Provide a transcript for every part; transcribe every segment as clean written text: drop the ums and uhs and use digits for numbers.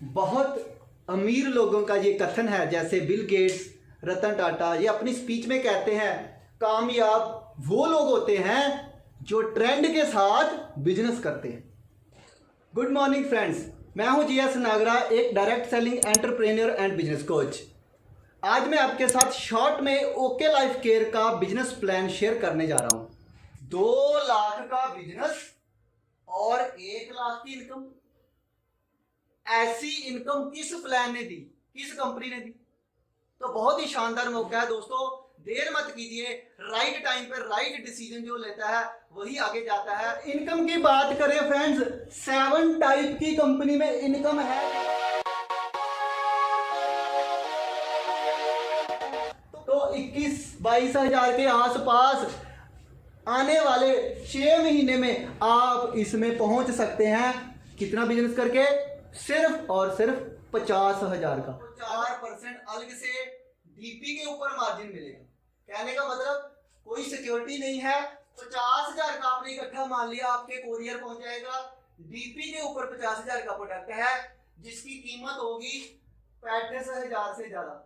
बहुत अमीर लोगों का ये कथन है, जैसे बिल गेट्स, रतन टाटा, ये अपनी स्पीच में कहते हैं कामयाब वो लोग होते हैं जो ट्रेंड के साथ बिजनेस करते हैं। गुड मॉर्निंग फ्रेंड्स, मैं हूं जीएस नागरा, एक direct selling entrepreneur and business coach. आज मैं आपके साथ शॉर्ट में ओके लाइफ केयर का बिजनेस प्लान शेयर करने जा रहा हूं। 2 लाख का बिजनेस और 1 लाख की इनकम। ऐसी इनकम किस प्लान ने दी, किस कंपनी ने दी? तो बहुत ही शानदार मौका है दोस्तों, देर मत कीजिए। राइट टाइम पर राइट डिसीजन जो लेता है वही आगे जाता है। इनकम की बात करें फ्रेंड्स, 7 टाइप की कंपनी में इनकम है। तो 21-22 हजार के आसपास आने वाले 6 महीने में आप इसमें पहुंच सकते हैं। कितना बिजनेस करके? सिर्फ और सिर्फ 50,000 का। 4% अलग से डीपी के ऊपर मार्जिन मिलेगा। कहने का मतलब कोई सिक्योरिटी नहीं है। 50,000 का आपने इकट्ठा मान लिया, आपके कोरियर पहुंच जाएगा। डीपी के ऊपर 50,000 का प्रोडक्ट है जिसकी कीमत होगी 35,000 से ज्यादा।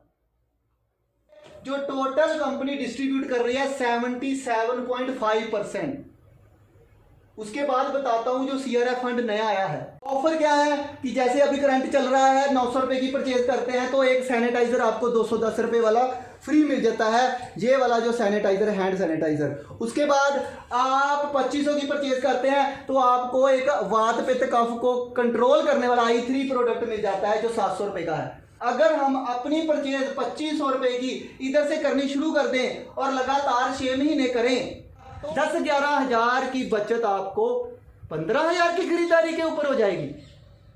जो टोटल कंपनी डिस्ट्रीब्यूट कर रही है 77.5%। उसके बाद बताता हूं जो सीआरएफ फंड नया आया है। ऑफर क्या है कि जैसे अभी करंट चल रहा है, 900 रुपए की परचेज करते हैं तो एक सैनिटाइजर आपको 210 रुपए वाला फ्री मिल जाता है। ये वाला जो सैनिटाइजर, हैंड सैनिटाइजर। उसके बाद आप 2500 की परचेज करते हैं तो आपको एक वात पित्त कफ को कंट्रोल करने वाला i3 प्रोडक्ट मिल जाता है जो 700 रुपए का है। अगर हम अपनी परचेज 2500 रुपए की इधर से करनी शुरू कर दें और लगातार 6 महीने करें, 10-11 हजार की बचत आपको 15,000 की खरीदारी के ऊपर हो जाएगी।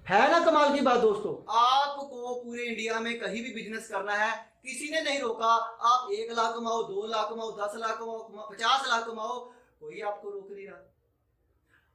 है ना कमाल की बात दोस्तों? आपको पूरे इंडिया में कहीं भी बिजनेस करना है, किसी ने नहीं रोका। आप 1 लाख कमाओ, 2 लाख कमाओ, 10 लाख कमाओ, 50 लाख कमाओ, कोई आपको रोक नहीं रहा।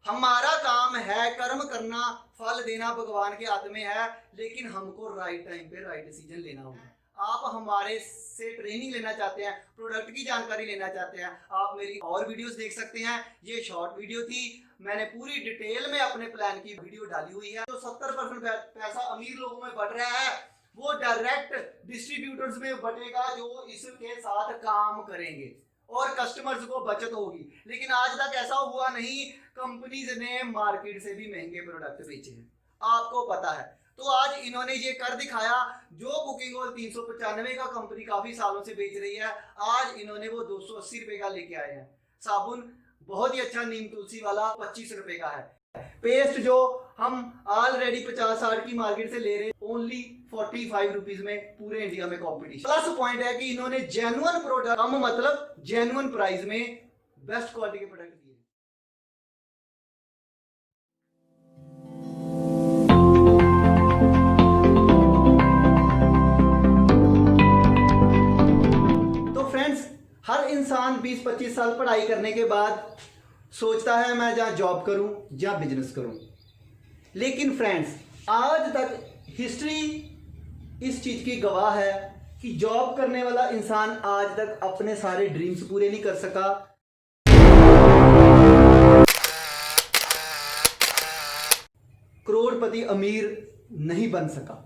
हमारा काम है कर्म करना, फल देना भगवान के हाथ में है, लेकिन हमको राइट टाइम पे राइट डिसीजन लेना होगा। आप हमारे से ट्रेनिंग लेना चाहते हैं, प्रोडक्ट की जानकारी लेना चाहते हैं, आप मेरी और वीडियोस देख सकते हैं। ये शॉर्ट वीडियो थी, मैंने पूरी डिटेल में अपने प्लान की वीडियो डाली हुई है। तो 70% पैसा अमीर लोगों में बढ़ रहा है, वो डायरेक्ट डिस्ट्रीब्यूटर्स में बटेगा जो इसके साथ काम करेंगे और कस्टमर्स को बचत होगी। लेकिन आज तक ऐसा हुआ नहीं, कंपनीज ने मार्केट से भी महंगे प्रोडक्ट बेचे हैं, आपको पता है। तो आज इन्होंने ये कर दिखाया। जो बुकिंग ऑयल 395 का कंपनी काफी सालों से बेच रही है, आज इन्होंने वो 280 रुपए का लेके आए हैं। साबुन बहुत ही अच्छा नीम तुलसी वाला 25 रुपए का है। पेस्ट जो हम ऑलरेडी 50-60 की मार्केट से ले रहे हैं, ओनली 45 रुपीज में पूरे इंडिया में कॉम्पिटिशन। प्लस पॉइंट है कि इन्होंने जेन्युइन प्रोडक्ट, कम मतलब जेन्युइन प्राइस में बेस्ट क्वालिटी के प्रोडक्ट दिए। हर इंसान 20-25 साल पढ़ाई करने के बाद सोचता है मैं जहाँ जॉब करूं या बिजनेस करूं। लेकिन फ्रेंड्स, आज तक हिस्ट्री इस चीज की गवाह है कि जॉब करने वाला इंसान आज तक अपने सारे ड्रीम्स पूरे नहीं कर सका। करोड़पति अमीर नहीं बन सका।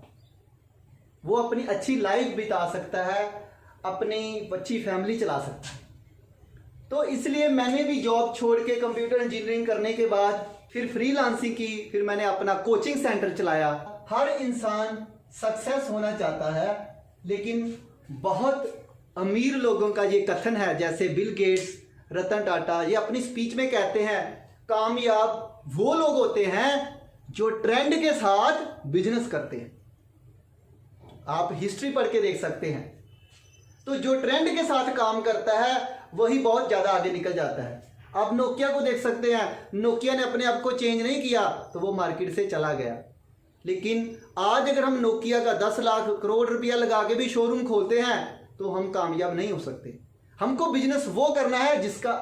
वो अपनी अच्छी लाइफ बिता सकता है, अपनी अच्छी फैमिली चला सकता है। तो इसलिए मैंने भी जॉब छोड़ के कंप्यूटर इंजीनियरिंग करने के बाद फिर फ्रीलांसिंग की, फिर मैंने अपना कोचिंग सेंटर चलाया। हर इंसान सक्सेस होना चाहता है, लेकिन बहुत अमीर लोगों का ये कथन है, जैसे बिल गेट्स, रतन टाटा, ये अपनी स्पीच में कहते हैं कामयाब वो लोग होते हैं जो ट्रेंड के साथ बिजनेस करते हैं। आप हिस्ट्री पढ़ के देख सकते हैं। तो जो ट्रेंड के साथ काम करता है वही बहुत ज्यादा आगे निकल जाता है। आप नोकिया को देख सकते हैं, नोकिया ने अपने आप को चेंज नहीं किया तो वो मार्केट से चला गया। लेकिन आज अगर हम नोकिया का 10 लाख करोड़ रुपया लगा के भी शोरूम खोलते हैं तो हम कामयाब नहीं हो सकते। हमको बिजनेस वो करना है जिसका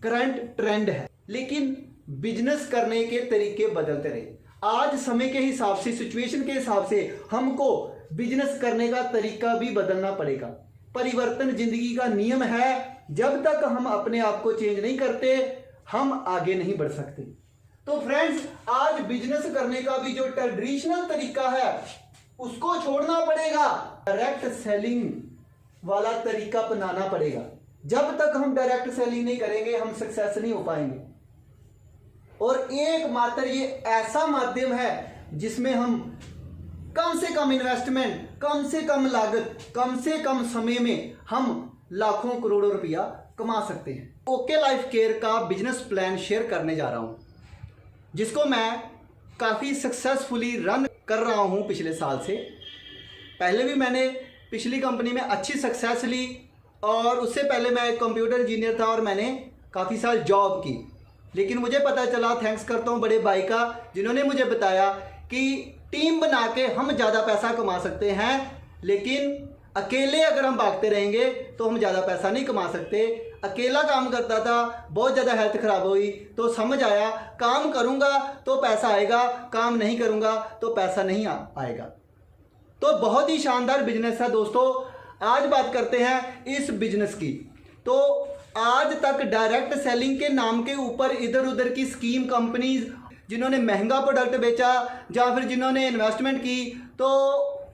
करंट ट्रेंड है, लेकिन बिजनेस करने के तरीके बदलते रहे। आज समय के हिसाब से, सिचुएशन के हिसाब से हमको बिजनेस करने का तरीका भी बदलना पड़ेगा। परिवर्तन जिंदगी का नियम है। जब तक हम अपने आप को चेंज नहीं करते, हम आगे नहीं बढ़ सकते। तो फ्रेंड्स, आज बिजनेस करने का भी जो ट्रेडिशनल तरीका है उसको छोड़ना पड़ेगा, डायरेक्ट सेलिंग वाला तरीका अपनाना पड़ेगा। जब तक हम डायरेक्ट सेलिंग नहीं करेंगे हम सक्सेस नहीं हो पाएंगे। और एकमात्र ये ऐसा माध्यम है जिसमें हम कम से कम इन्वेस्टमेंट, कम से कम लागत, कम से कम समय में हम लाखों करोड़ों रुपया कमा सकते हैं। ओके लाइफ केयर का बिजनेस प्लान शेयर करने जा रहा हूं, जिसको मैं काफ़ी सक्सेसफुली रन कर रहा हूं पिछले साल से। पहले भी मैंने पिछली कंपनी में अच्छी सक्सेस ली और उससे पहले मैं एक कंप्यूटर इंजीनियर था और मैंने काफ़ी साल जॉब की। लेकिन मुझे पता चला, थैंक्स करता हूं बड़े भाई का, जिन्होंने मुझे बताया कि टीम बना के हम ज़्यादा पैसा कमा सकते हैं, लेकिन अकेले अगर हम भागते रहेंगे तो हम ज़्यादा पैसा नहीं कमा सकते। अकेला काम करता था, बहुत ज़्यादा हेल्थ ख़राब हुई, तो समझ आया काम करूँगा तो पैसा आएगा, काम नहीं करूँगा तो पैसा नहीं आएगा। तो बहुत ही शानदार बिजनेस है दोस्तों। आज बात करते हैं इस बिजनेस की। तो आज तक डायरेक्ट सेलिंग के नाम के ऊपर इधर उधर की स्कीम कंपनीज जिन्होंने महंगा प्रोडक्ट बेचा या फिर जिन्होंने इन्वेस्टमेंट की, तो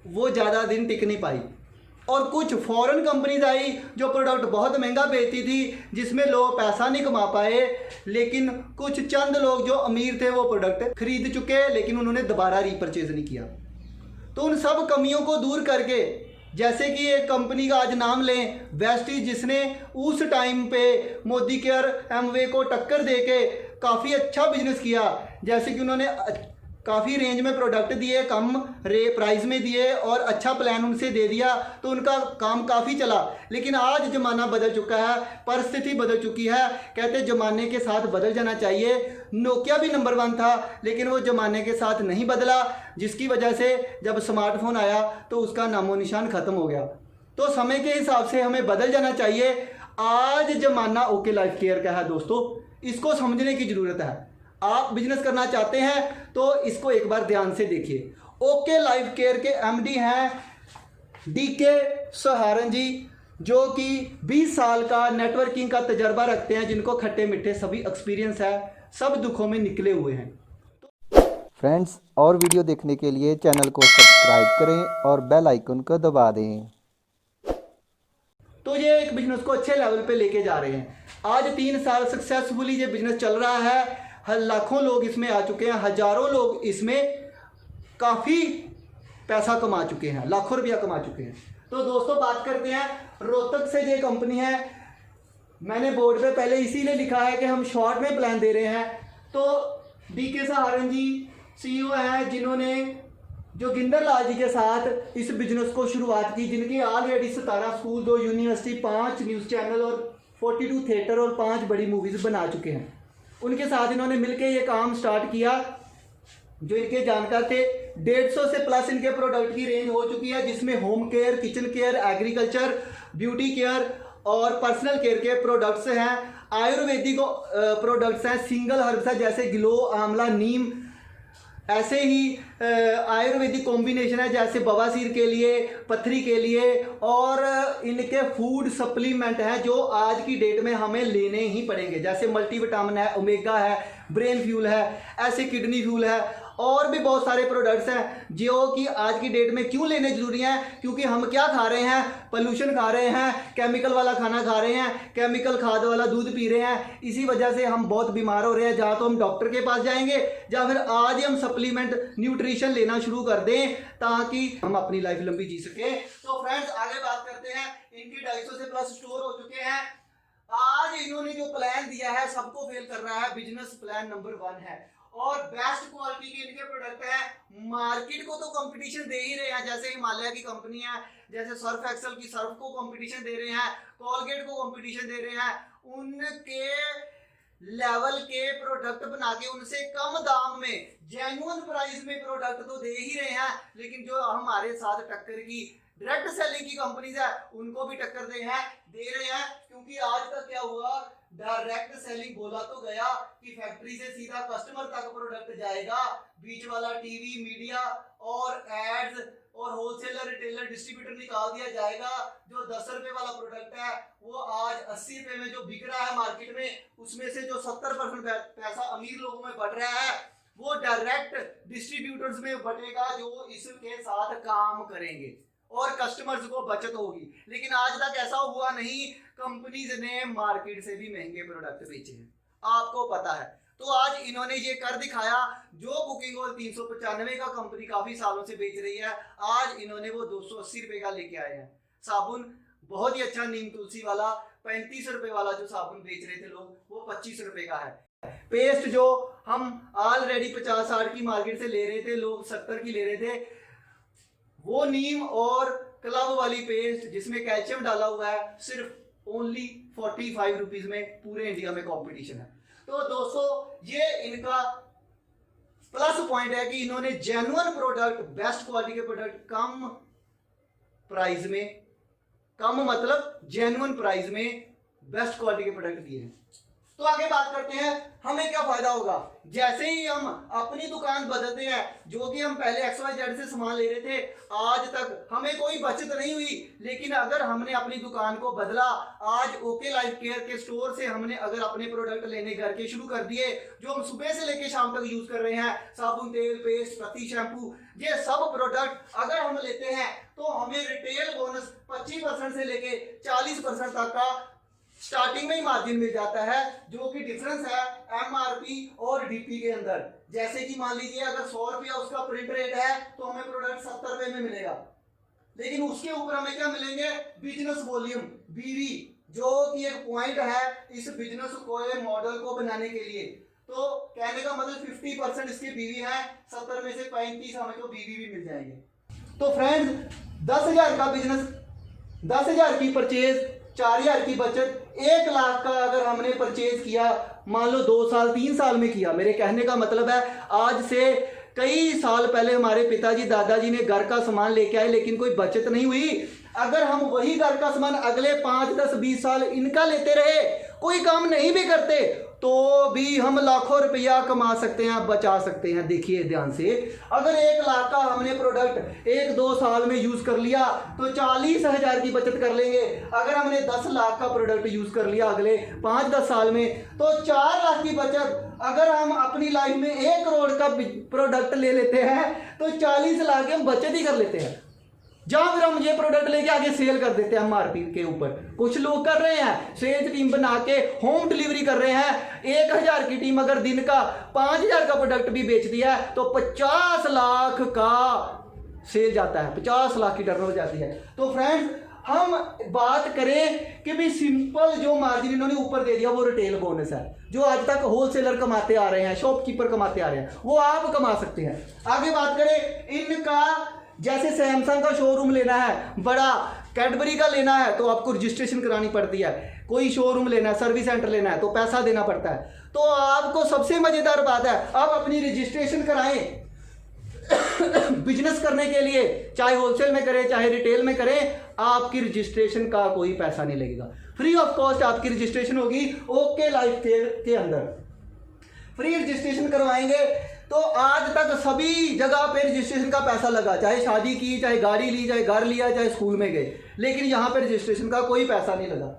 वो ज़्यादा दिन टिक नहीं पाई। और कुछ फॉरेन कंपनीज आई जो प्रोडक्ट बहुत महंगा बेचती थी, जिसमें लोग पैसा नहीं कमा पाए। लेकिन कुछ चंद लोग जो अमीर थे वो प्रोडक्ट खरीद चुके, लेकिन उन्होंने दोबारा रीपरचेज नहीं किया। तो उन सब कमियों को दूर करके, जैसे कि एक कंपनी का आज नाम लें, वेस्टीज, जिसने उस टाइम पे मोदी केयर, एमवे को टक्कर देके काफ़ी अच्छा बिजनेस किया। जैसे कि उन्होंने काफ़ी रेंज में प्रोडक्ट दिए, कम प्राइस में दिए और अच्छा प्लान उनसे दे दिया, तो उनका काम काफ़ी चला। लेकिन आज ज़माना बदल चुका है, परिस्थिति बदल चुकी है। कहते ज़माने के साथ बदल जाना चाहिए। नोकिया भी नंबर 1 था, लेकिन वो ज़माने के साथ नहीं बदला, जिसकी वजह से जब स्मार्टफोन आया तो उसका नामो निशान ख़त्म हो गया। तो समय के हिसाब से हमें बदल जाना चाहिए। आज ज़माना ओके लाइफ केयर का है दोस्तों, इसको समझने की ज़रूरत है। आप बिजनेस करना चाहते हैं तो इसको एक बार ध्यान से देखिए। ओके लाइफ केयर के एमडी हैं डीके सहारण जी, जो कि 20 साल का नेटवर्किंग का तजर्बा रखते हैं, जिनको खट्टे मीठे सभी एक्सपीरियंस है, सब दुखों में निकले हुए हैं। फ्रेंड्स, और वीडियो देखने के लिए चैनल को सब्सक्राइब करें और बेल आइकन को दबा दें। तो ये एक बिजनेस को अच्छे लेवल पे लेके जा रहे हैं। आज 3 साल सक्सेसफुली ये बिजनेस चल रहा है। लाखों लोग इसमें आ चुके हैं, हजारों लोग इसमें काफ़ी पैसा कमा चुके हैं, लाखों रुपया कमा चुके हैं। तो दोस्तों बात करते हैं, रोहतक से ये कंपनी है। मैंने बोर्ड पे पहले इसीलिए लिखा है कि हम शॉर्ट में प्लान दे रहे हैं। तो डीके सहारण जी सीईओ हैं, जिन्होंने जो गिंदर लाल जी के साथ इस बिजनेस को शुरुआत की, जिनकी already 17 school, 2 university, 5 news channel और 42 थिएटर और 5 बड़ी मूवीज़ बना चुके हैं। उनके साथ इन्होंने मिलकर ये काम स्टार्ट किया। जो इनके जानकार थे, 150 से प्लस इनके प्रोडक्ट की रेंज हो चुकी है, जिसमें home care, kitchen care, agriculture, beauty care और पर्सनल केयर के प्रोडक्ट्स हैं। आयुर्वेदिक प्रोडक्ट्स हैं, सिंगल हर्ब्स है जैसे गिलो, आंवला, नीम। ऐसे ही आयुर्वेदिक कॉम्बिनेशन है जैसे बवासीर के लिए, पथरी के लिए। और इनके फूड सप्लीमेंट हैं जो आज की डेट में हमें लेने ही पड़ेंगे, जैसे मल्टीविटामिन है, ओमेगा है, ब्रेन फ्यूल है, ऐसे किडनी फ्यूल है, और भी बहुत सारे प्रोडक्ट्स हैं जो कि आज की डेट में क्यों लेने जरूरी हैं, क्योंकि हम क्या खा रहे हैं, पोल्यूशन खा रहे हैं, केमिकल वाला खाना खा रहे हैं, केमिकल खाद वाला दूध पी रहे हैं। इसी वजह से हम बहुत बीमार हो रहे हैं। जहाँ तो हम डॉक्टर के पास जाएंगे या फिर आज ही हम सप्लीमेंट न्यूट्रिशन लेना शुरू कर दें ताकि हम अपनी लाइफ लंबी जी सकें। तो फ्रेंड्स आगे बात करते हैं। इनकी 250 से प्लस स्टोर हो चुके हैं। आज इन्होंने जो प्लान दिया है सबको फेल कर रहा है। बिजनेस प्लान नंबर 1 है और बेस्ट क्वालिटी के इनके प्रोडक्ट है। मार्केट को तो कंपटीशन दे ही रहे हैं, जैसे हिमालय की कंपनी है, जैसे सर्फ एक्सेल की सर्फ को कंपटीशन दे रहे हैं, कोलगेट को कंपटीशन दे रहे हैं। उनके लेवल के प्रोडक्ट बना के उनसे कम दाम में जेन्युइन प्राइस में प्रोडक्ट तो दे ही रहे हैं, लेकिन जो हमारे साथ टक्कर की डायरेक्ट सेलिंग की कंपनीज है उनको भी टक्कर दे रहे हैं। क्योंकि आज तक क्या हुआ, डायरेक्ट सेलिंग बोला तो गया कि फैक्ट्री से सीधा कस्टमर तक प्रोडक्ट जाएगा, बीच वाला टीवी, मीडिया और एड्स और होलसेलर, रिटेलर, चैनल डिस्ट्रीब्यूटर निकाल दिया जाएगा। जो 10 रुपए वाला प्रोडक्ट है वो आज 80 रुपए में जो बिक रहा है मार्केट में, उसमें से जो 70% पैसा अमीर लोगों में बढ़ रहा है वो डायरेक्ट डिस्ट्रीब्यूटर्स में बटेगा, जो इसके साथ काम करेंगे और कस्टमर्स को बचत होगी। लेकिन आज तक ऐसा हुआ नहीं, कंपनीज ने मार्केट से भी महंगे प्रोडक्ट बेचे हैं, आपको पता है। तो आज इन्होंने ये कर दिखाया, जो बुकिंग ऑयल 395 का कंपनी काफी सालों से बेच रही है, आज इन्होंने वो 280 रुपए का लेके आए हैं। साबुन बहुत ही अच्छा नीम तुलसी वाला 35 रुपए वाला जो साबुन बेच रहे थे लोग, वो 25 रुपए का है। पेस्ट जो हम ऑलरेडी 50-60 की मार्केट से ले रहे थे, लोग 70 की ले रहे थे, वो नीम और क्लब वाली पेस्ट जिसमें कैल्शियम डाला हुआ है, सिर्फ ओनली 45 रुपीज में पूरे इंडिया में कंपटीशन है। तो दोस्तों ये इनका प्लस पॉइंट है कि इन्होंने जेन्युइन प्रोडक्ट, बेस्ट क्वालिटी के प्रोडक्ट कम प्राइस में, कम मतलब जेन्युइन प्राइस में बेस्ट क्वालिटी के प्रोडक्ट दिए हैं। तो आगे बात करते हैं हमें क्या फायदा होगा। जैसे ही हम अपनी दुकान बदलते हैं, जो कि हम पहले XYZ से सामान ले रहे थे, आज तक हमें कोई बचत नहीं हुई, लेकिन अगर हमने अपनी दुकान को बदला, आज ओके लाइफ केयर के स्टोर से हमने अगर अपने प्रोडक्ट लेने घर के शुरू कर दिए, जो हम सुबह से लेके शाम तक यूज कर रहे हैं, साबुन, तेल, पेस्ट, पत्ती, शैम्पू, ये सब प्रोडक्ट अगर हम लेते हैं तो हमें रिटेल बोनस 25% से लेके 40% तक का स्टार्टिंग में ही मार्जिन मिल जाता है, जो कि डिफरेंस है MRP और DP के अंदर। जैसे कि मान लीजिए अगर 100 रुपया उसका प्रिंट रेट है तो हमें प्रोडक्ट 70 रुपए में मिलेगा, लेकिन उसके ऊपर हमें क्या मिलेंगे, बिजनेस वॉल्यूम BV, जो कि एक पॉइंट है इस बिजनेस को, मॉडल को बनाने के लिए। तो कहने का मतलब 50% इसके BV है, 70 में से 35 हमें तो BV भी मिल जाएंगे। तो फ्रेंड्स 10,000 का बिजनेस, 10,000 की परचेज, 4,000 की बचत, 1 लाख का अगर हमने परचेज किया, मान लो 2 साल 3 साल में किया, मेरे कहने का मतलब है आज से कई साल पहले हमारे पिताजी दादाजी ने घर का सामान लेके आए, लेकिन कोई बचत नहीं हुई। अगर हम वही घर का सामान अगले 5, 10, 20 साल इनका लेते रहे, कोई काम नहीं भी करते, तो भी हम लाखों रुपया कमा सकते हैं, बचा सकते हैं। देखिए ध्यान से, अगर 1 लाख का हमने प्रोडक्ट 1-2 साल में यूज कर लिया तो 40,000 की बचत कर लेंगे। अगर हमने 10 लाख का प्रोडक्ट यूज कर लिया अगले 5-10 साल में, तो 4 लाख की बचत। अगर हम अपनी लाइफ में 1 करोड़ का प्रोडक्ट ले लेते हैं तो 40 लाख की हम बचत ही कर लेते हैं। जहां फिर हम ये प्रोडक्ट लेके आगे सेल कर देते हैं MRP के ऊपर। कुछ लोग कर रहे हैं, सेल्स टीम बना के होम डिलीवरी कर रहे हैं। 1,000 की टीम अगर दिन का 5,000 का प्रोडक्ट भी बेच दिया है तो 50 लाख का सेल जाता है, 50 लाख की टर्नओवर जाती है। तो फ्रेंड्स हम बात करें कि भी सिंपल जो मार्जिन इन्होंने ऊपर दे दिया वो रिटेल बोनस है, जो आज तक होलसेलर कमाते आ रहे हैं, शॉपकीपर कमाते आ रहे हैं, वो आप कमा सकते हैं। आगे बात करें इनका, जैसे सैमसंग का शोरूम लेना है, बड़ा कैडबरी का लेना है तो आपको रजिस्ट्रेशन करानी पड़ती है, कोई शोरूम लेना है, सर्विस सेंटर लेना है तो पैसा देना पड़ता है। तो आपको सबसे मजेदार बात है, आप अपनी रजिस्ट्रेशन कराएं बिजनेस करने के लिए, चाहे होलसेल में करें चाहे रिटेल में करें, आपकी रजिस्ट्रेशन का कोई पैसा नहीं लगेगा, फ्री ऑफ कॉस्ट आपकी रजिस्ट्रेशन होगी। ओके लाइफ केयर के अंदर फ्री रजिस्ट्रेशन करवाएंगे तो आज तक सभी जगह पे रजिस्ट्रेशन का पैसा लगा, चाहे शादी की, चाहे गाड़ी ली, चाहे घर लिया, चाहे स्कूल में गए, लेकिन यहाँ पे रजिस्ट्रेशन का कोई पैसा नहीं लगा।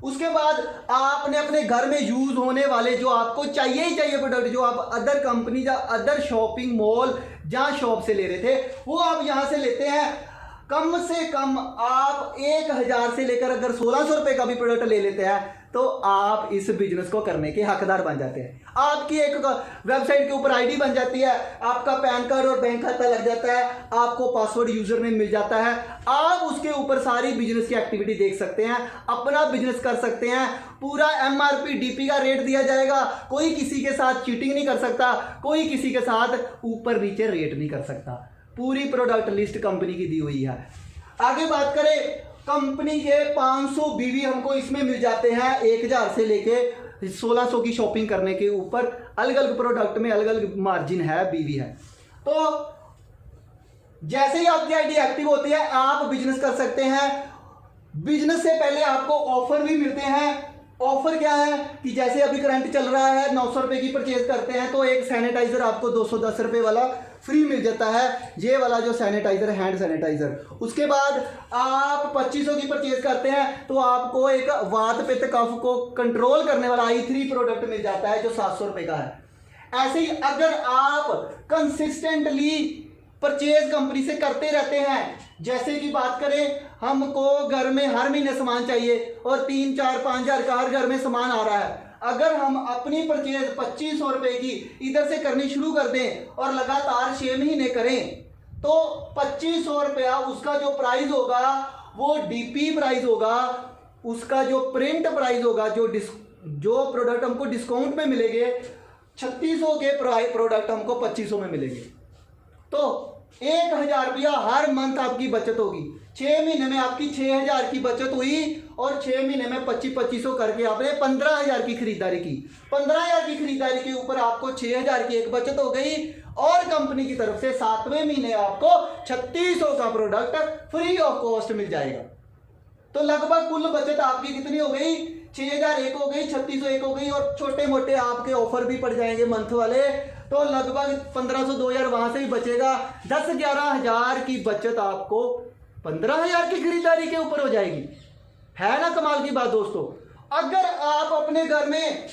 उसके बाद आपने अपने घर में यूज होने वाले जो आपको चाहिए ही चाहिए प्रोडक्ट, जो आप अदर कंपनी या अदर शॉपिंग मॉल जहाँ शॉप से ले रहे थे, वो आप यहाँ से लेते हैं। कम से कम आप 1,000 से लेकर अगर 1,600 रुपए का भी प्रोडक्ट ले लेते हैं तो आप इस बिजनेस को करने के हकदार बन जाते हैं। आपकी एक वेबसाइट के ऊपर आईडी बन जाती है, आपका पैन कार्ड और बैंक खाता लग जाता है, आपको पासवर्ड यूजर नेम मिल जाता है, आप उसके ऊपर सारी बिजनेस की एक्टिविटी देख सकते हैं, अपना बिजनेस कर सकते हैं। पूरा MRP DP का रेट दिया जाएगा, कोई किसी के साथ चीटिंग नहीं कर सकता, कोई किसी के साथ ऊपर नीचे रेट नहीं कर सकता। पूरी प्रोडक्ट लिस्ट कंपनी की दी हुई है। आगे बात करें, कंपनी के 500 BV हमको इसमें मिल जाते हैं। 1,000 से लेके 1,600 की शॉपिंग करने के ऊपर अलग अलग प्रोडक्ट में अलग अलग मार्जिन है, BV है। तो जैसे ही आपकी आईडी एक्टिव होती है आप बिजनेस कर सकते हैं। बिजनेस से पहले आपको ऑफर भी मिलते हैं, ऑफर क्या है कि जैसे अभी करंट चल रहा है 900 रुपये की परचेज करते हैं तो एक सैनिटाइजर आपको 210 रुपये वाला फ्री मिल जाता है, ये वाला जो सैनिटाइजर है, हैंड सैनिटाइजर। उसके बाद आप 2500 की परचेज करते हैं तो आपको एक वात पित्त कफ को कंट्रोल करने वाला i3 प्रोडक्ट मिल जाता है जो 700 रुपये का है। ऐसे ही अगर आप कंसिस्टेंटली परचेज कंपनी से करते रहते हैं, जैसे कि बात करें हमको घर में हर महीने सामान चाहिए और 3 4 5 हज़ार का हर घर में सामान आ रहा है, अगर हम अपनी परचेज 2500 रुपये की इधर से करनी शुरू कर दें और लगातार 6 महीने करें तो 2500 रुपया उसका जो प्राइस होगा वो डीपी प्राइस होगा, उसका जो प्रिंट प्राइस होगा, जो प्रोडक्ट हमको डिस्काउंट में मिलेंगे 3600 के प्रोडक्ट हमको 2500 में मिलेंगे। तो 1000 रुपया हर मंथ आपकी बचत होगी। 6 महीने में आपकी 6000 की बचत हुई और 6 महीने में 2500 करके आपने 15000 की खरीदारी की। 15000 की खरीदारी के ऊपर आपको 6000 की एक बचत हो गई और कंपनी की तरफ से 7वें महीने आपको 3600 का प्रोडक्ट फ्री ऑफ कॉस्ट मिल जाएगा। तो लगभग कुल बचत आपकी कितनी हो गई? 6000 एक हो गई, 3600 एक हो गई और छोटे मोटे आपके ऑफर भी पड़ जाएंगे मंथ वाले, तो लगभग 1500 2000 वहां से ही बचेगा। 10-11 हज़ार की बचत आपको 15,000 की खरीदारी के ऊपर हो जाएगी। है ना कमाल की बात दोस्तों। अगर आप अपने घर में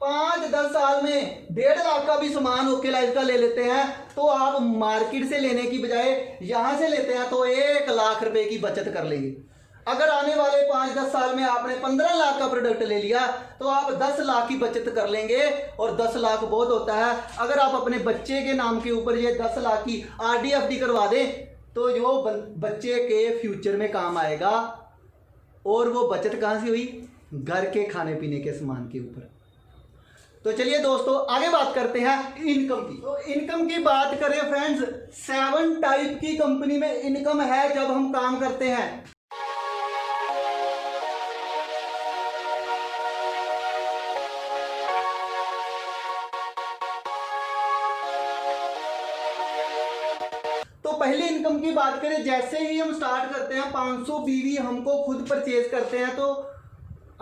5-10 साल में 1.5 लाख का भी सामान ओके लाइफ का ले लेते हैं तो आप मार्केट से लेने की बजाय यहां से लेते हैं तो 1 लाख रुपए की बचत कर लेंगे। अगर आने वाले 5-10 साल में आपने 15 लाख का प्रोडक्ट ले लिया तो आप 10 लाख की बचत कर लेंगे और 10 लाख बहुत होता है। अगर आप अपने बच्चे के नाम के ऊपर ये 10 लाख की आरडी एफडी करवा दें तो जो बच्चे के फ्यूचर में काम आएगा। और वो बचत कहाँ से हुई? घर के खाने पीने के सामान के ऊपर। तो चलिए दोस्तों आगे बात करते हैं इनकम की। तो इनकम की बात करें फ्रेंड्स, 7 टाइप की कंपनी में इनकम है जब हम काम करते हैं। तो पहली इनकम की बात करें, जैसे ही हम स्टार्ट करते हैं 500 बीवी हमको खुद परचेज करते हैं तो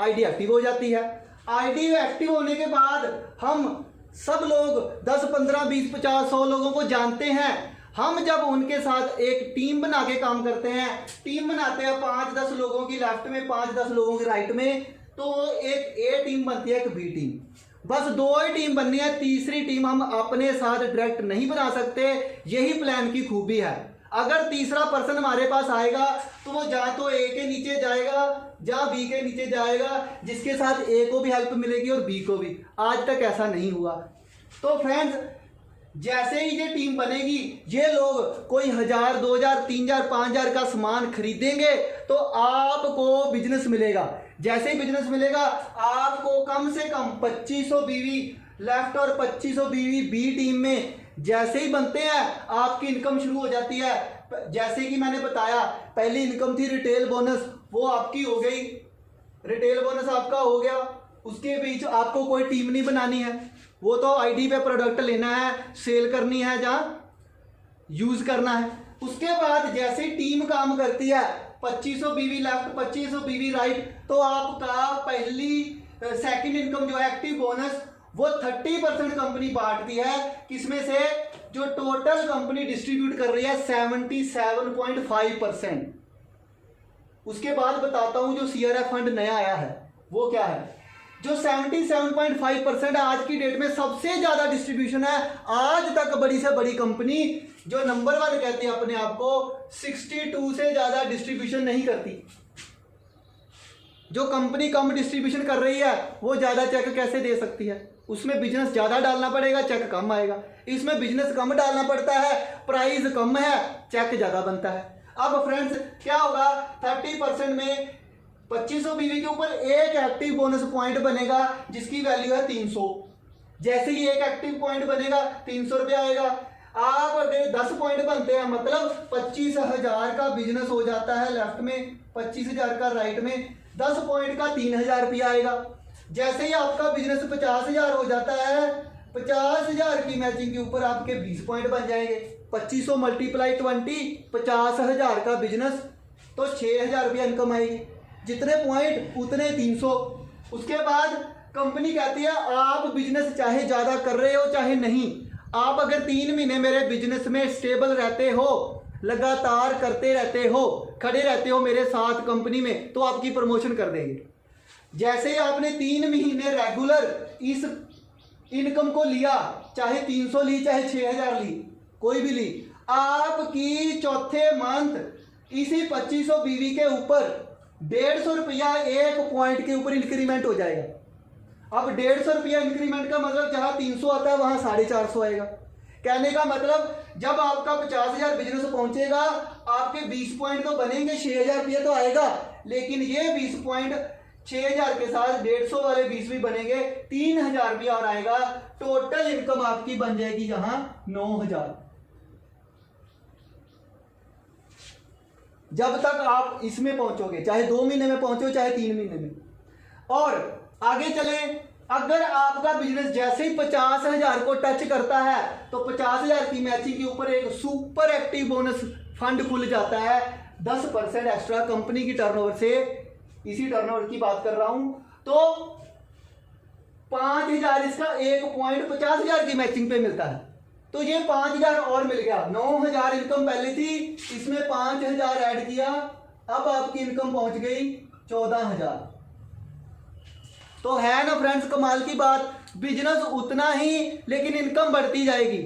आईडी एक्टिव हो जाती है। आईडी एक्टिव होने के बाद हम सब लोग 10 15 20 50 100 लोगों को जानते हैं। हम जब उनके साथ एक टीम बना के काम करते हैं, टीम बनाते हैं 5-10 लोगों की लेफ्ट में, 5-10 लोगों की राइट में, तो एक ए टीम बनती है, एक बी टीम। बस 2 ही टीम बननी है, तीसरी टीम हम अपने साथ डायरेक्ट नहीं बना सकते। यही प्लान की खूबी है। अगर तीसरा पर्सन हमारे पास आएगा तो वो जहाँ तो ए के नीचे जाएगा जहाँ बी के नीचे जाएगा, जिसके साथ ए को भी हेल्प मिलेगी और बी को भी। आज तक ऐसा नहीं हुआ। तो फ्रेंड्स जैसे ही ये टीम बनेगी, ये लोग कोई 1000 2000 3000 5000 का सामान खरीदेंगे तो आपको बिजनेस मिलेगा। जैसे ही बिजनेस मिलेगा आपको कम से कम 2500 बीवी लेफ्ट और 2500 बीवी बी टीम में जैसे ही बनते हैं आपकी इनकम शुरू हो जाती है। जैसे कि मैंने बताया पहली इनकम थी रिटेल बोनस, वो आपकी हो गई। रिटेल बोनस आपका हो गया, उसके बीच आपको कोई टीम नहीं बनानी है, वो तो आईडी पे प्रोडक्ट लेना है, सेल करनी है, जहाँ यूज करना है। उसके बाद जैसे टीम काम करती है 2500 बीवी लेफ्ट 2500 बीवी राइट, तो आपका पहली सेकंड इनकम जो है एक्टिव बोनस वो 30% कंपनी बांटती है। किसमें से? जो टोटल कंपनी डिस्ट्रीब्यूट कर रही है 77.5%। उसके बाद बताता हूं जो सीआरएफ फंड नया आया है वो क्या है। जो 77.5% आज की डेट में सबसे ज्यादा डिस्ट्रीब्यूशन है। आज तक बड़ी से बड़ी कंपनी जो नंबर 1 कहती है अपने आप को, 62 से ज्यादा डिस्ट्रीब्यूशन नहीं करती। जो कंपनी कम डिस्ट्रीब्यूशन कर रही है वो ज्यादा चेक कैसे दे सकती है? उसमें बिजनेस ज्यादा डालना पड़ेगा, चेक कम आएगा। इसमें बिजनेस कम डालना पड़ता है, प्राइस कम है, चेक ज्यादा बनता है। अब फ्रेंड्स क्या होगा, 30% में 2500 बीवी के ऊपर एक एक्टिव बोनस पॉइंट बनेगा जिसकी वैल्यू है 300। जैसे ही एक एक्टिव पॉइंट बनेगा 300 रुपया आएगा। आप अगर 10 पॉइंट बनते हैं मतलब 25,000 का बिजनेस हो जाता है लेफ्ट में, 25,000 का राइट में, 10 पॉइंट का 3,000 रुपया आएगा। जैसे ही आपका बिजनेस 50,000 हो जाता है, 50,000 की मैचिंग के ऊपर आपके 20 पॉइंट बन जाएंगे। 2500 × 20, 50,000 का बिजनेस तो 6,000 रुपया इनकम आएगी। जितने पॉइंट उतने 300। उसके बाद कंपनी कहती है आप बिजनेस चाहे ज़्यादा कर रहे हो चाहे नहीं, आप अगर 3 महीने मेरे बिजनेस में स्टेबल रहते हो, लगातार करते रहते हो, खड़े रहते हो मेरे साथ कंपनी में, तो आपकी प्रमोशन कर देंगे। जैसे ही आपने 3 महीने रेगुलर इस इनकम को लिया, चाहे 300 ली चाहे 6000 ली, कोई भी ली, आपकी चौथे मंथ इसी 2500 बीवी के ऊपर 150 रुपया एक पॉइंट के ऊपर इंक्रीमेंट हो जाएगा। अब 150 रुपया इंक्रीमेंट का मतलब जहां 300 आता है वहां 450 आएगा। कहने का मतलब जब आपका 50,000 बिजनेस पहुंचेगा, आपके 20 पॉइंट तो बनेंगे, 6,000 रुपया तो आएगा, लेकिन ये 20 पॉइंट 6,000 के साथ 150 वाले 20 भी बनेंगे, 3,000 रुपया और आएगा। टोटल इनकम आपकी बन जाएगी जहां 9,000। जब तक आप इसमें पहुंचोगे, चाहे 2 महीने में पहुंचो चाहे 3 महीने में। और आगे चले, अगर आपका बिजनेस जैसे ही 50,000 को टच करता है तो 50,000 की मैचिंग के ऊपर एक सुपर एक्टिव बोनस फंड खुल जाता है 10% एक्स्ट्रा कंपनी की टर्नओवर से। इसी टर्नओवर की बात कर रहा हूं। तो 5,000 इसका एक पॉइंट 50,000 की मैचिंग पे मिलता है, तो ये 5,000 और मिल गया। 9,000 इनकम पहले थी, इसमें 5,000 ऐड किया, अब आपकी इनकम पहुंच गई 14,000। तो है ना फ्रेंड्स कमाल की बात। बिजनेस उतना ही, लेकिन इनकम बढ़ती जाएगी।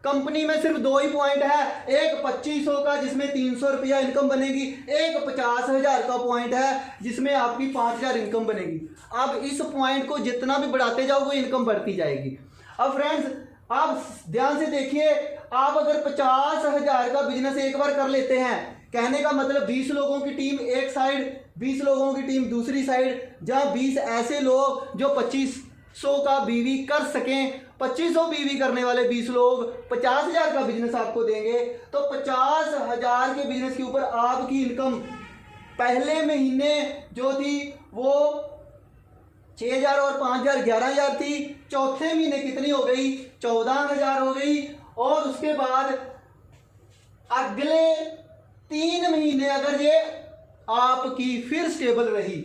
कंपनी में सिर्फ 2 ही पॉइंट है, एक 2500 का जिसमें 300 रुपया इनकम बनेगी, एक 50,000 का पॉइंट है जिसमें आपकी 5,000 इनकम बनेगी। अब इस पॉइंट को जितना भी बढ़ाते जाओगे इनकम बढ़ती जाएगी। अब फ्रेंड्स आप ध्यान से देखिए, आप अगर 50,000 का बिजनेस एक बार कर लेते हैं, कहने का मतलब 20 लोगों की टीम एक साइड, 20 लोगों की टीम दूसरी साइड, जहां 20 ऐसे लोग जो 2500 का बीवी कर सकें, 2500 बीवी करने वाले 20 लोग 50,000 का बिजनेस आपको देंगे, तो 50,000 के बिजनेस के ऊपर आपकी इनकम पहले महीने जो थी वो 6,000 और 5,000 11,000 थी। चौथे महीने कितनी हो गई? 14,000 हो गई। और उसके बाद अगले 3 महीने अगर ये आपकी फिर स्टेबल रही,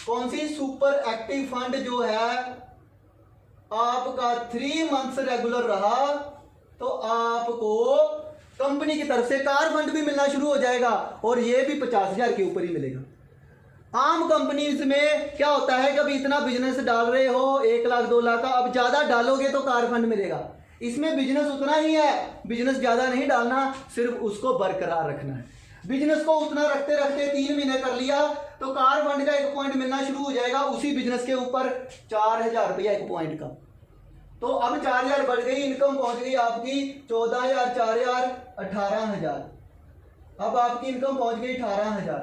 कौन सी? सुपर एक्टिव फंड जो है आपका 3 मंथ्स रेगुलर रहा, तो आपको कंपनी की तरफ से कार फंड भी मिलना शुरू हो जाएगा, और ये भी 50,000 के ऊपर ही मिलेगा। आम कंपनीज में क्या होता है, कभी इतना बिजनेस डाल रहे हो 1 लाख 2 लाख का, अब ज्यादा डालोगे तो कार फंड मिलेगा। इसमें बिजनेस उतना ही है, बिजनेस ज्यादा नहीं डालना, सिर्फ उसको बरकरार रखना है। बिजनेस को उतना रखते रखते 3 महीने कर लिया तो कार फंड का 1 पॉइंट मिलना शुरू हो जाएगा उसी बिजनेस के ऊपर, 4,000 रुपया 1 पॉइंट का। तो अब 4,000 बढ़ गई, इनकम पहुंच गई आपकी 14,000, 4,000, 18,000। अब आपकी इनकम पहुंच गई 18,000।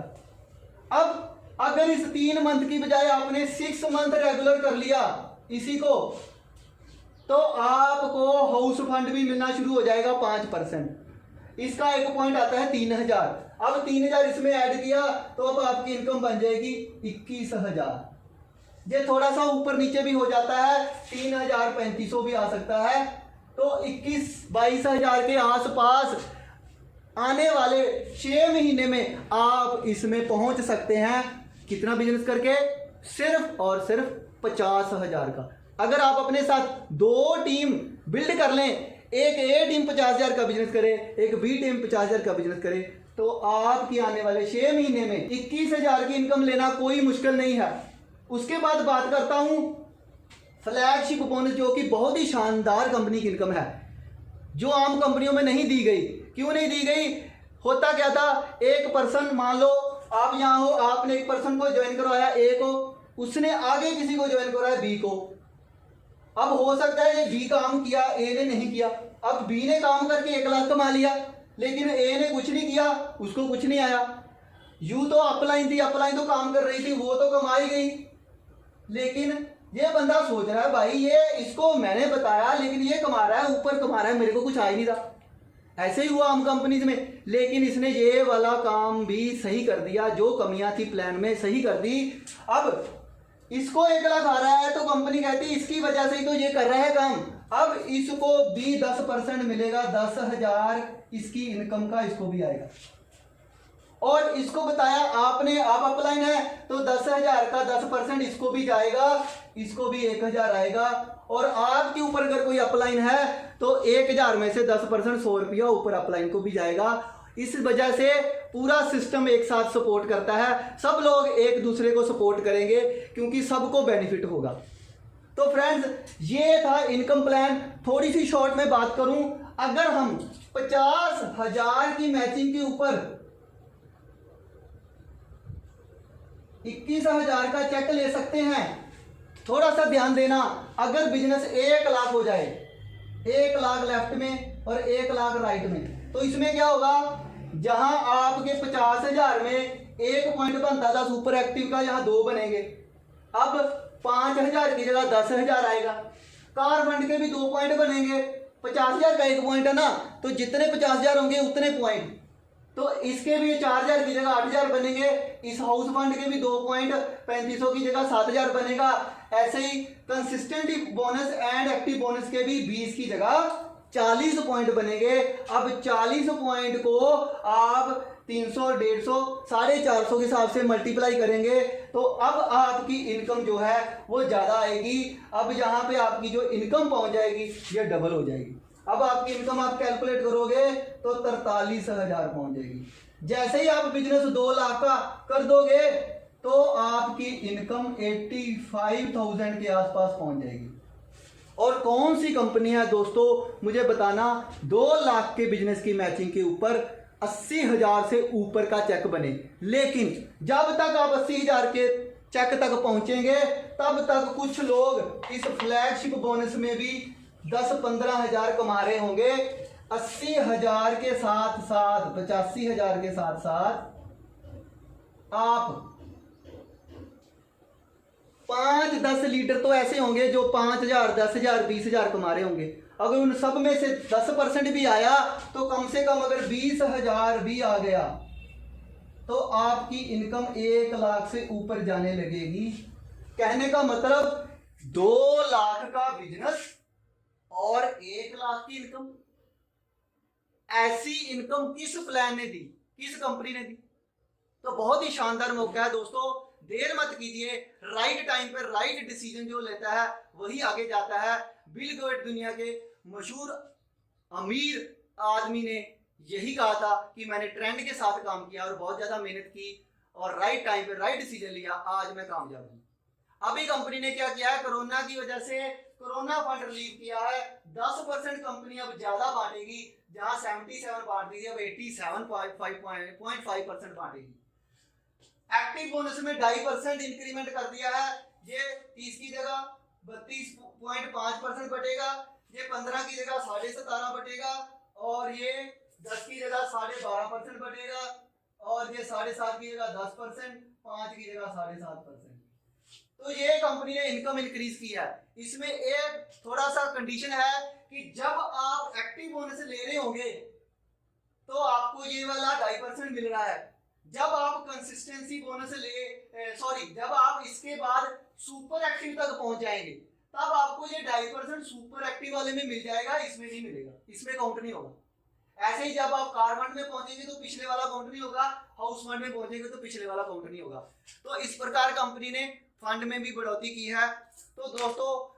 अब अगर इस 3 मंथ की बजाय आपने 6 मंथ रेगुलर कर लिया इसी को, तो आपको हाउस फंड भी मिलना शुरू हो जाएगा 5%। इसका 1 पॉइंट आता है 3,000। अब 3,000 इसमें ऐड किया तो अब आपकी इनकम बन जाएगी 21,000। ये थोड़ा सा ऊपर नीचे भी हो जाता है, 3,000 3500 भी आ सकता है। तो 21-22,000 के आसपास आने वाले 6 महीने में आप इसमें पहुंच सकते हैं। कितना बिजनेस करके? सिर्फ और सिर्फ 50,000 का। अगर आप अपने साथ 2 टीम बिल्ड कर लें, एक ए टीम 50,000 का बिजनेस करे, एक बी टीम 50,000 का बिजनेस करे, तो आपकी आने वाले 6 महीने में 21,000 की इनकम लेना कोई मुश्किल नहीं है। उसके बाद बात करता हूं फ्लैगशिप बोनस, जो कि बहुत ही शानदार कंपनी की इनकम है, जो आम कंपनियों में नहीं दी गई। क्यों नहीं दी गई? होता क्या था, एक पर्सन, मान लो आप यहां हो, आपने एक पर्सन को ज्वाइन करवाया ए को, उसने आगे किसी को ज्वाइन करवाया बी को। अब हो सकता है ये बी काम किया, ए ने नहीं किया। अब बी ने काम करके 1 लाख कमा लिया, लेकिन ए ने कुछ नहीं किया, उसको कुछ नहीं आया। यू तो अपलाइन थी, अपलाइन तो काम कर रही थी, वो तो कमा ही गई। लेकिन ये बंदा सोच रहा है भाई ये इसको मैंने बताया लेकिन ये कमा रहा है, ऊपर कमा रहा है, मेरे को कुछ आ ही नहीं था। ऐसे ही हुआ हम कंपनीज में, लेकिन इसने ये वाला काम भी सही कर दिया, जो कमियां थी प्लान में सही कर दी। अब इसको 1 लाख आ रहा है तो कंपनी कहती है इसकी वजह से ही तो ये कर रहा है काम। अब इसको भी 10% मिलेगा, 10,000 इसकी इनकम का इसको भी आएगा। और इसको बताया आपने, अब अपलाइन है तो 10,000 का 10% इसको भी जाएगा, इसको भी 1,000 आएगा। और आपके ऊपर अगर कोई अपलाइन है तो 1,000 में से 10% 100 रुपया ऊपर अपलाइन को भी जाएगा। इस वजह से पूरा सिस्टम एक साथ सपोर्ट करता है, सब लोग एक दूसरे को सपोर्ट करेंगे क्योंकि सबको बेनिफिट होगा। तो फ्रेंड्स ये था इनकम प्लान। थोड़ी सी शॉर्ट में बात करूं, अगर हम 50,000 की मैचिंग के ऊपर 21,000 का चेक ले सकते हैं। थोड़ा सा ध्यान देना, अगर बिजनेस 1 लाख हो जाए, 1 लाख लेफ्ट में और 1 लाख राइट में, तो इसमें क्या होगा, जहां आपके 50,000 में 1 पॉइंट बनता था सुपर एक्टिव का, यहां 2 बनेंगे। अब 5,000 की जगह 10,000 आएगा। कार फंड के भी 2 पॉइंट बनेंगे, 50,000 का 1 पॉइंट है ना, तो जितने 50,000 होंगे उतने पॉइंट। तो इसके भी 4,000 की जगह 8,000 बनेंगे। इस हाउस फंड के भी 2 पॉइंट, 3,500 की जगह 7,000 बनेगा। ऐसे ही consistent bonus and active bonus के भी 20 की जगह 40 पॉइंट बनेंगे। अब 40 पॉइंट को आप 300, 150, 450 के हिसाब से मल्टीप्लाई करेंगे तो अब आपकी इनकम जो है वो ज्यादा आएगी। अब यहाँ पे आपकी जो इनकम पहुंच जाएगी ये डबल हो जाएगी। अब आपकी इनकम आप कैलकुलेट करोगे तो 43,000 पहुंच जाएगी। जैसे ही आप बिजनेस 2 लाख का कर दोगे तो आपकी इनकम 85,000 के आसपास पहुंच जाएगी। और कौन सी कंपनी है दोस्तों मुझे बताना 2 लाख के बिजनेस की मैचिंग के ऊपर 80,000 से ऊपर का चेक बने। लेकिन जब तक आप 80,000 के चेक तक पहुंचेंगे तब तक कुछ लोग इस फ्लैगशिप बोनस में भी 10-15,000 कमा रहे होंगे। 80,000 के साथ साथ 85,000 के साथ साथ आप 5-10 लीडर तो ऐसे होंगे जो 5,000, 10,000, 20,000 कमा रहे होंगे। अगर उन सब में से 10% भी आया तो कम से कम अगर 20,000 भी आ गया तो आपकी इनकम 1 लाख से ऊपर जाने लगेगी। कहने का मतलब 2 लाख का बिजनेस और 1 लाख की इनकम। ऐसी इनकम किस प्लान ने दी, किस कंपनी ने दी? तो बहुत ही शानदार मौका है दोस्तों, देर मत कीजिए। राइट टाइम पर राइट डिसीजन जो लेता है वही आगे जाता है। बिल गेट्स दुनिया के मशहूर अमीर आदमी ने यही कहा था कि मैंने ट्रेंड के साथ काम किया और बहुत ज्यादा मेहनत की और राइट टाइम पे राइट डिसीजन लिया, आज मैं कामयाब हूं। अभी कंपनी ने क्या किया है, कोरोना की वजह से कोरोना फंड रिलीव किया है। 10% कंपनी अब ज्यादा बांटेगी, जहां 77 बांट दी थी अब 87.5% बांटेगी। एक्टिव बोनस में 2.5% इंक्रीमेंट कर दिया है। ये 30 की जगह 32.5% बटेगा, ये 15 की जगह 17.5 बटेगा और ये 10 की जगह 12.5% बटेगा और ये 7.5 की जगह 10%, 5 की जगह 7.5%। तो ये कंपनी ने इनकम इंक्रीज किया है। इसमें एक थोड़ा सा कंडीशन है कि जब आप एक्टिव बोनस ले रहे होंगे तो आपको ये वाला 2.5% मिल रहा है। जब आप कंसिस्टेंसी बोनस जब आप इसके बाद सुपर एक्टिव तक पहुंच जाएंगे तब आपको ये 2.5% सुपर एक्टिव वाले में मिल जाएगा, इसमें नहीं मिलेगा, इसमें काउंट नहीं होगा। ऐसे ही जब आप कार फंड में पहुंचेंगे तो पिछले वाला काउंट नहीं होगा, हाउस फंड में पहुंचेंगे तो पिछले वाला काउंट नहीं होगा। तो इस प्रकार कंपनी ने फंड में भी बढ़ोतरी की है। तो दोस्तों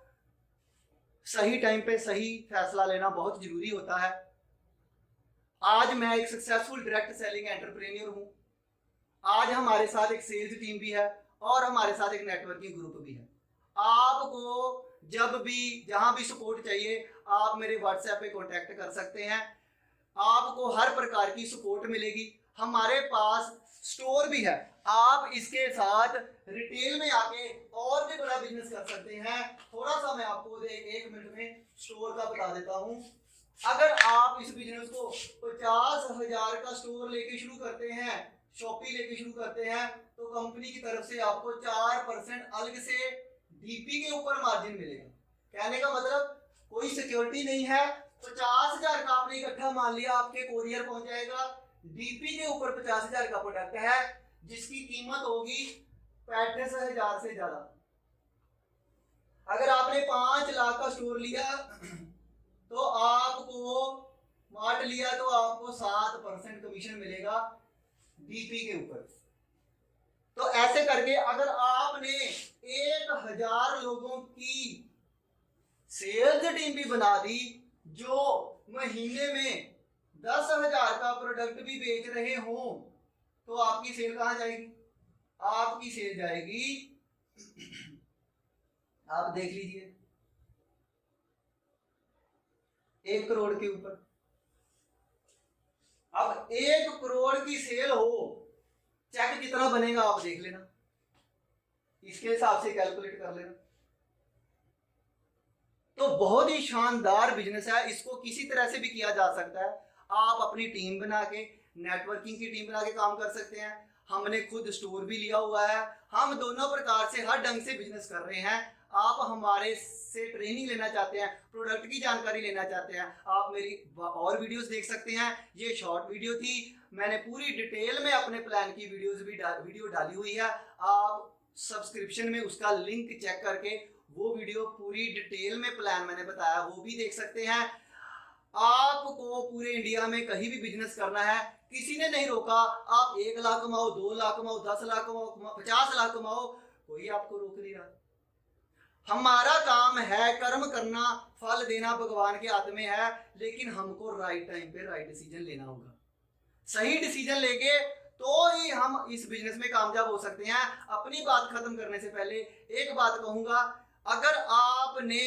सही टाइम पे सही फैसला लेना बहुत जरूरी होता है। आज मैं एक सक्सेसफुल डायरेक्ट सेलिंग एंटरप्रेन्योर हूं। आज हमारे साथ एक सेल्स टीम भी है और हमारे साथ एक नेटवर्किंग ग्रुप भी है। आपको जब भी जहां भी सपोर्ट चाहिए आप मेरे व्हाट्सएप पे कांटेक्ट कर सकते हैं। आपको हर प्रकार की सपोर्ट मिलेगी। हमारे पास स्टोर भी है, आप इसके साथ रिटेल में आके और भी बड़ा बिजनेस कर सकते हैं। थोड़ा सा मैं आपको 1 मिनट में स्टोर का बता देता हूं। अगर आप इस बिजनेस को 50,000 का स्टोर लेके शुरू करते हैं, शॉपी लेके शुरू करते हैं, तो कंपनी की तरफ से आपको 4% अलग से डीपी के ऊपर मार्जिन मिलेगा। कहने का मतलब कोई सिक्योरिटी नहीं है। 50,000 का आपने इकट्ठा मान लिया, आपके कोरियर पहुंच जाएगा। डीपी के ऊपर 50,000 का प्रोडक्ट है जिसकी कीमत होगी 35,000 से ज्यादा। अगर आपने 5 लाख का स्टोर लिया तो आपको मार्ट लिया तो आपको 7% कमीशन मिलेगा। डीपी के ऊपर। तो ऐसे करके अगर आपने 1000 लोगों की सेल्स टीम भी बना दी जो महीने में 10,000 का प्रोडक्ट भी बेच रहे हो, तो आपकी सेल कहां जाएगी? आपकी सेल जाएगी, आप देख लीजिए, 1 करोड़ के ऊपर। अब 1 करोड़ की सेल हो, चेक कितना बनेगा आप देख लेना, इसके हिसाब से कैलकुलेट कर लेना। तो बहुत ही शानदार बिजनेस है, इसको किसी तरह से भी किया जा सकता है। आप अपनी टीम बना के, नेटवर्किंग की टीम बना के काम कर सकते हैं। हमने खुद स्टोर भी लिया हुआ है, हम दोनों प्रकार से हर ढंग से बिजनेस कर रहे हैं। आप हमारे से ट्रेनिंग लेना चाहते हैं, प्रोडक्ट की जानकारी लेना चाहते हैं, आप मेरी और वीडियोस देख सकते हैं। ये शॉर्ट वीडियो थी, मैंने पूरी डिटेल में अपने प्लान की वीडियो डाली हुई है। आप सब्सक्रिप्शन में उसका लिंक चेक करके वो वीडियो पूरी डिटेल में प्लान मैंने बताया वो भी देख सकते हैं। आपको पूरे इंडिया में कहीं भी बिजनेस करना है, किसी ने नहीं रोका। आप 1 लाख कमाओ, 2 लाख कमाओ, 10 लाख कमाओ, 50 लाख कमाओ, कोई आपको रोक नहीं रहा। हमारा काम है कर्म करना, फल देना भगवान के हाथ में है, लेकिन हमको राइट टाइम पे राइट डिसीजन लेना होगा। सही डिसीजन लेके तो ही हम इस बिजनेस में कामयाब हो सकते हैं। अपनी बात खत्म करने से पहले एक बात कहूंगा, अगर आपने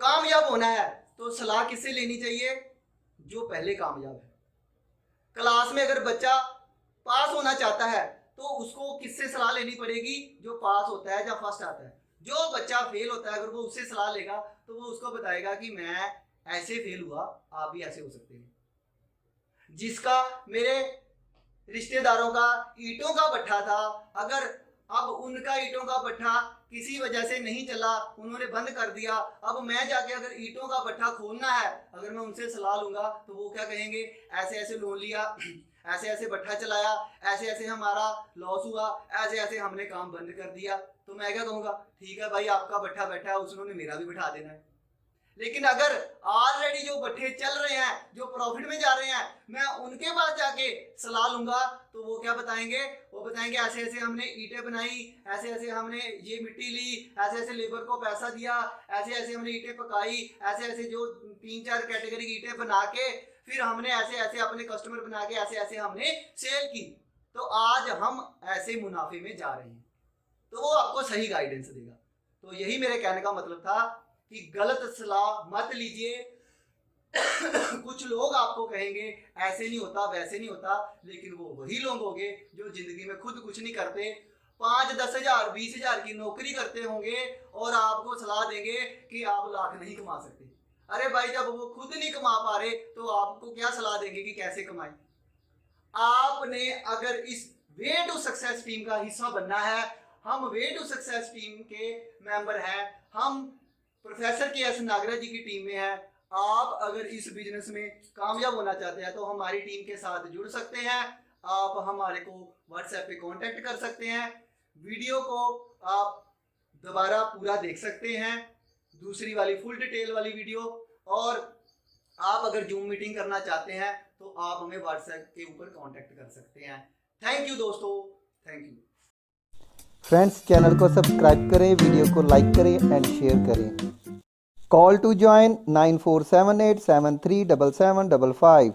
कामयाब होना है तो सलाह किससे लेनी चाहिए? जो पहले कामयाब है। क्लास में अगर बच्चा पास होना चाहता है तो उसको किससे सलाह लेनी पड़ेगी? जो पास होता है या फर्स्ट आता है। जो बच्चा फेल होता है अगर वो उससे सलाह लेगा तो वो उसको बताएगा कि मैं ऐसे फेल हुआ, आप भी ऐसे हो सकते हैं। जिसका मेरे रिश्तेदारों का ईंटों का भट्ठा था, अगर अब उनका ईंटों का भट्ठा किसी वजह से नहीं चला, उन्होंने बंद कर दिया, अब मैं जाके अगर ईंटों का भट्ठा खोलना है, अगर मैं उनसे सलाह लूंगा तो वो क्या कहेंगे? ऐसे ऐसे लोन लिया, ऐसे ऐसे भट्ठा चलाया, ऐसे ऐसे हमारा लॉस हुआ, ऐसे ऐसे हमने काम बंद कर दिया। तो मैं क्या कहूँगा? ठीक है भाई, आपका भट्ठा बैठा है, उसने मेरा भी बैठा देना है। लेकिन अगर ऑलरेडी जो भट्ठे चल रहे हैं, जो प्रॉफिट में जा रहे हैं, मैं उनके पास जाके सलाह लूंगा तो वो क्या बताएंगे? वो बताएंगे ऐसे ऐसे हमने ईंटें बनाई, ऐसे ऐसे हमने ये मिट्टी ली, ऐसे ऐसे लेबर को पैसा दिया, ऐसे ऐसे हमने ईंटें पकाई, ऐसे ऐसे जो 3-4 कैटेगरी की ईंटें बना के फिर हमने ऐसे ऐसे अपने कस्टमर बना के ऐसे ऐसे हमने सेल की, तो आज हम ऐसे मुनाफे में जा रहे हैं। तो वो आपको सही गाइडेंस देगा। तो यही मेरे कहने का मतलब था कि गलत सलाह मत लीजिए। कुछ लोग आपको कहेंगे ऐसे नहीं होता, वैसे नहीं होता, लेकिन वो वही लोग होंगे जो जिंदगी में खुद कुछ नहीं करते, 5-10 हजार 20 हजार की नौकरी करते होंगे और आपको सलाह देंगे कि आप लाख नहीं कमा सकते। अरे भाई, जब वो खुद नहीं कमा पा रहे तो आपको क्या सलाह देंगे कि कैसे कमाए? आपने अगर इस वे टू सक्सेस टीम का हिस्सा बनना है, हम वे टू सक्सेस टीम के मेंबर हैं, हम प्रोफेसर के नागराज जी की टीम में है। आप अगर इस बिजनेस में कामयाब होना चाहते हैं तो हमारी टीम के साथ जुड़ सकते हैं। आप हमारे को व्हाट्सएप पे कांटेक्ट कर सकते हैं। वीडियो को आप दोबारा पूरा देख सकते हैं, दूसरी वाली फुल डिटेल वाली वीडियो। और आप अगर जूम मीटिंग करना चाहते हैं तो आप हमें व्हाट्सएप के ऊपर कांटेक्ट कर सकते हैं। थैंक यू दोस्तों, थैंक यू। फ्रेंड्स, चैनल को सब्सक्राइब करें, वीडियो को लाइक करें एंड शेयर करें। Call to join 9478737755।